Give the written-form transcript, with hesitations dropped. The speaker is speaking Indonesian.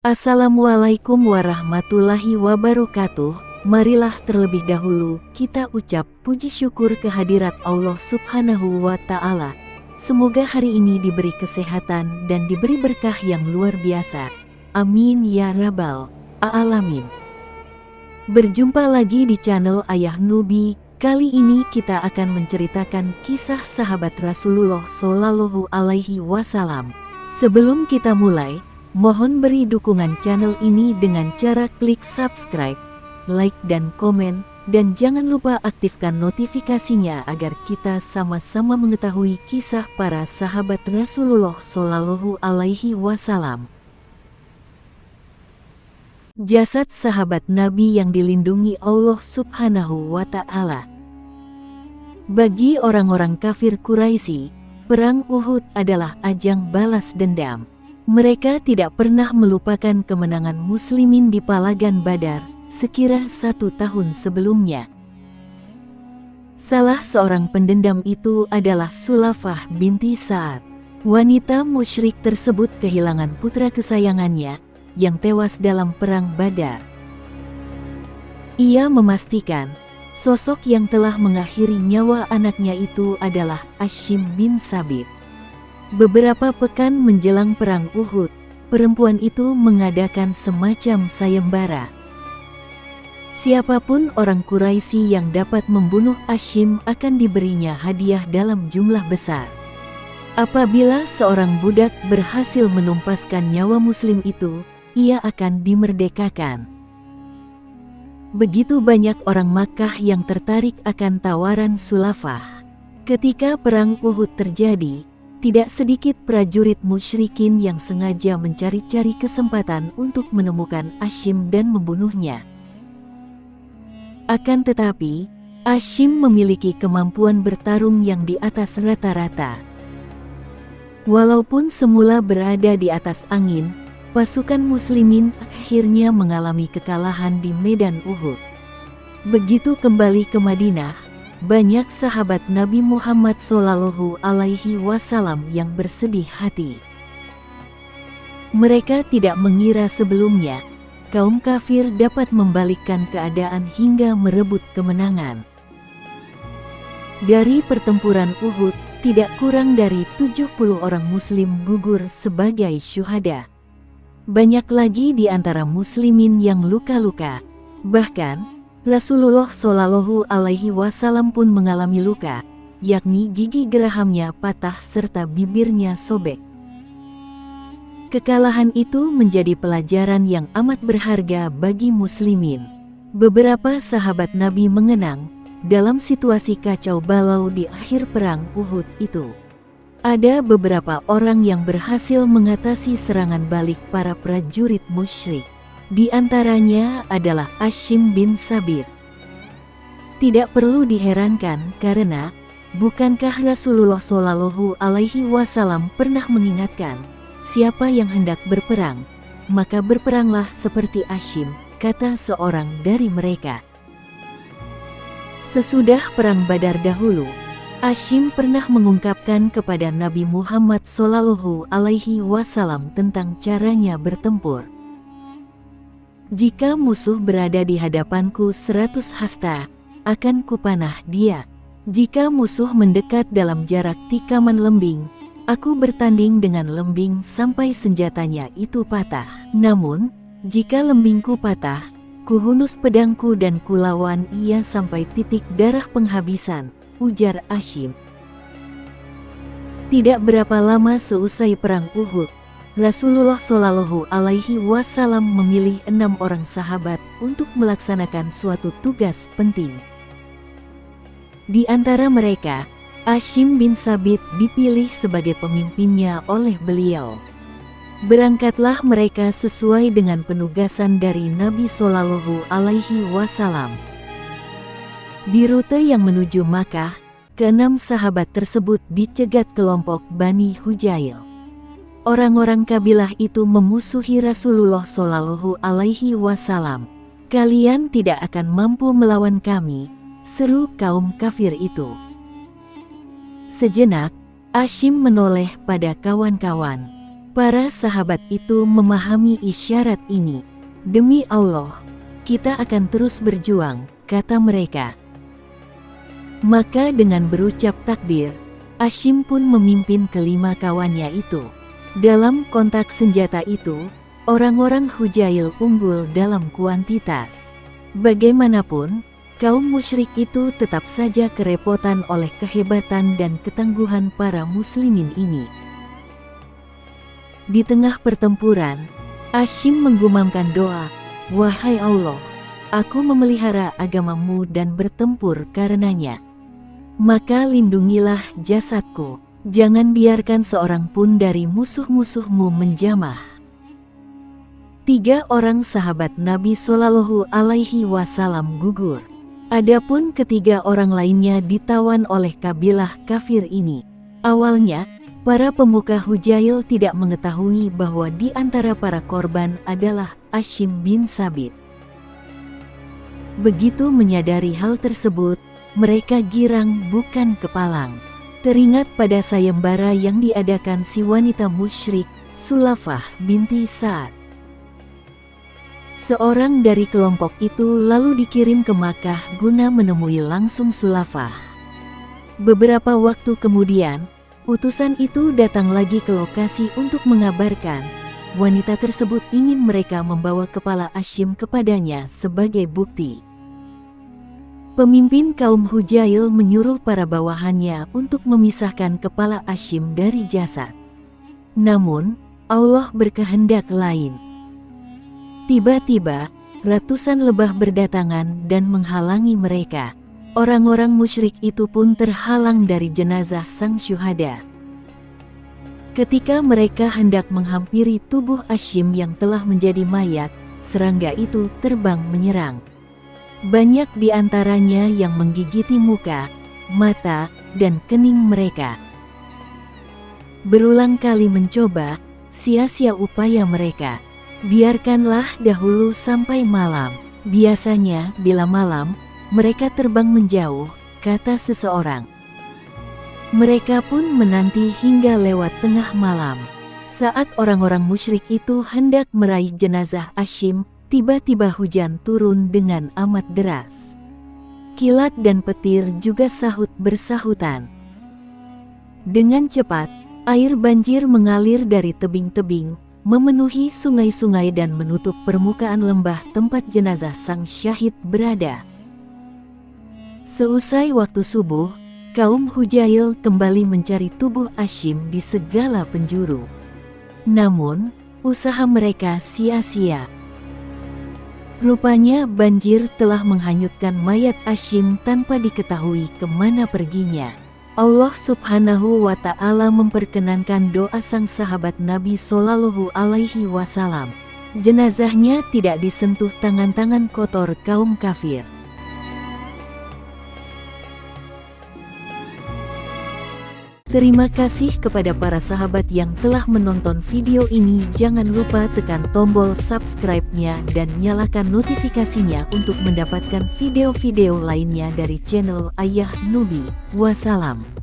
Assalamualaikum warahmatullahi wabarakatuh. Marilah terlebih dahulu kita ucap puji syukur kehadirat Allah Subhanahu wa Ta'ala. Semoga hari ini diberi kesehatan dan diberi berkah yang luar biasa. Amin ya rabbal alamin. Berjumpa lagi di channel Ayah Nubi. Kali ini kita akan menceritakan kisah sahabat Rasulullah Shallallahu Alaihi Wasallam. Sebelum kita mulai, mohon beri dukungan channel ini dengan cara klik subscribe, like dan komen, dan jangan lupa aktifkan notifikasinya agar kita sama-sama mengetahui kisah para sahabat Rasulullah Shallallahu Alaihi Wasallam. Jasad sahabat Nabi yang dilindungi Allah Subhanahu wa Ta'ala. Bagi orang-orang kafir Quraisy, perang Uhud adalah ajang balas dendam. Mereka tidak pernah melupakan kemenangan muslimin di Palagan Badar, sekira 1 tahun sebelumnya. Salah seorang pendendam itu adalah Sulafah binti Sa'ad. Wanita musyrik tersebut kehilangan putra kesayangannya, yang tewas dalam perang Badar. Ia memastikan, sosok yang telah mengakhiri nyawa anaknya itu adalah Hashim bin Thabit. Beberapa pekan menjelang perang Uhud, perempuan itu mengadakan semacam sayembara. Siapapun orang Quraisy yang dapat membunuh Hashim akan diberinya hadiah dalam jumlah besar. Apabila seorang budak berhasil menumpaskan nyawa muslim itu, ia akan dimerdekakan. Begitu banyak orang Makkah yang tertarik akan tawaran Sulafah. Ketika perang Uhud terjadi, tidak sedikit prajurit musyrikin yang sengaja mencari-cari kesempatan untuk menemukan Hashim dan membunuhnya. Akan tetapi, Hashim memiliki kemampuan bertarung yang di atas rata-rata. Walaupun semula berada di atas angin, pasukan muslimin akhirnya mengalami kekalahan di medan Uhud. Begitu kembali ke Madinah, banyak sahabat Nabi Muhammad Shallallahu Alaihi Wasallam yang bersedih hati. Mereka tidak mengira sebelumnya, kaum kafir dapat membalikkan keadaan hingga merebut kemenangan. Dari pertempuran Uhud, tidak kurang dari 70 orang muslim gugur sebagai syuhada. Banyak lagi di antara muslimin yang luka-luka. Bahkan, Rasulullah Shallallahu Alaihi Wasallam pun mengalami luka, yakni gigi gerahamnya patah serta bibirnya sobek. Kekalahan itu menjadi pelajaran yang amat berharga bagi muslimin. Beberapa sahabat Nabi mengenang dalam situasi kacau balau di akhir perang Uhud itu. Ada beberapa orang yang berhasil mengatasi serangan balik para prajurit musyrik. Di antaranya adalah Hashim bin Thabit. Tidak perlu diherankan karena, bukankah Rasulullah Shallallahu Alaihi Wasallam pernah mengingatkan, siapa yang hendak berperang, maka berperanglah seperti Hashim, kata seorang dari mereka. Sesudah perang Badar dahulu, Hashim pernah mengungkapkan kepada Nabi Muhammad Shallallahu Alaihi Wasallam tentang caranya bertempur. Jika musuh berada di hadapanku 100 hasta, akan kupanah dia. Jika musuh mendekat dalam jarak tikaman lembing, aku bertanding dengan lembing sampai senjatanya itu patah. Namun, jika lembingku patah, kuhunus pedangku dan kulawan ia sampai titik darah penghabisan, ujar Hashim. Tidak berapa lama seusai perang Uhud, Rasulullah Shallallahu Alaihi Wasallam memilih 6 orang sahabat untuk melaksanakan suatu tugas penting. Di antara mereka, Hashim bin Thabit dipilih sebagai pemimpinnya oleh beliau. Berangkatlah mereka sesuai dengan penugasan dari Nabi Shallallahu Alaihi Wasallam. Di rute yang menuju Makkah, ke-6 sahabat tersebut dicegat kelompok Bani Hujail. Orang-orang kabilah itu memusuhi Rasulullah Shallallahu Alaihi Wasallam. Kalian tidak akan mampu melawan kami, seru kaum kafir itu. Sejenak, Hashim menoleh pada kawan-kawan. Para sahabat itu memahami isyarat ini. "Demi Allah, kita akan terus berjuang," kata mereka. Maka dengan berucap takbir, Hashim pun memimpin kelima kawannya itu. Dalam kontak senjata itu, orang-orang Hujail unggul dalam kuantitas. Bagaimanapun, kaum musyrik itu tetap saja kerepotan oleh kehebatan dan ketangguhan para muslimin ini. Di tengah pertempuran, Hashim menggumamkan doa, "Wahai Allah, aku memelihara agamamu dan bertempur karenanya. Maka lindungilah jasadku, jangan biarkan seorang pun dari musuh-musuhmu menjamah." 3 orang sahabat Nabi Shallallahu Alaihi Wasallam gugur. Adapun ketiga orang lainnya ditawan oleh kabilah kafir ini. Awalnya, para pemuka Hujail tidak mengetahui bahwa di antara para korban adalah Hashim bin Sabit. Begitu menyadari hal tersebut, mereka girang bukan kepalang. Teringat pada sayembara yang diadakan si wanita musyrik, Sulafah binti Sa'ad. Seorang dari kelompok itu lalu dikirim ke Makkah guna menemui langsung Sulafah. Beberapa waktu kemudian, utusan itu datang lagi ke lokasi untuk mengabarkan wanita tersebut ingin mereka membawa kepala Hashim kepadanya sebagai bukti. Pemimpin kaum Hujail menyuruh para bawahannya untuk memisahkan kepala Hashim dari jasad. Namun, Allah berkehendak lain. Tiba-tiba, ratusan lebah berdatangan dan menghalangi mereka. Orang-orang musyrik itu pun terhalang dari jenazah sang syuhada. Ketika mereka hendak menghampiri tubuh Hashim yang telah menjadi mayat, serangga itu terbang menyerang. Banyak di antaranya yang menggigiti muka, mata, dan kening mereka. Berulang kali mencoba, sia-sia upaya mereka. "Biarkanlah dahulu sampai malam. Biasanya bila malam, mereka terbang menjauh," kata seseorang. Mereka pun menanti hingga lewat tengah malam. Saat orang-orang musyrik itu hendak meraih jenazah Hashim, tiba-tiba hujan turun dengan amat deras. Kilat dan petir juga sahut bersahutan. Dengan cepat, air banjir mengalir dari tebing-tebing, memenuhi sungai-sungai dan menutup permukaan lembah tempat jenazah sang syahid berada. Seusai waktu subuh, kaum Hujail kembali mencari tubuh Hashim di segala penjuru. Namun, usaha mereka sia-sia. Rupanya banjir telah menghanyutkan mayat Hashim tanpa diketahui kemana perginya. Allah Subhanahu wa Ta'ala memperkenankan doa sang sahabat Nabi Shallallahu Alaihi Wasallam. Jenazahnya tidak disentuh tangan-tangan kotor kaum kafir. Terima kasih kepada para sahabat yang telah menonton video ini. Jangan lupa tekan tombol subscribe-nya dan nyalakan notifikasinya untuk mendapatkan video-video lainnya dari channel Ayah Nubi. Wassalam.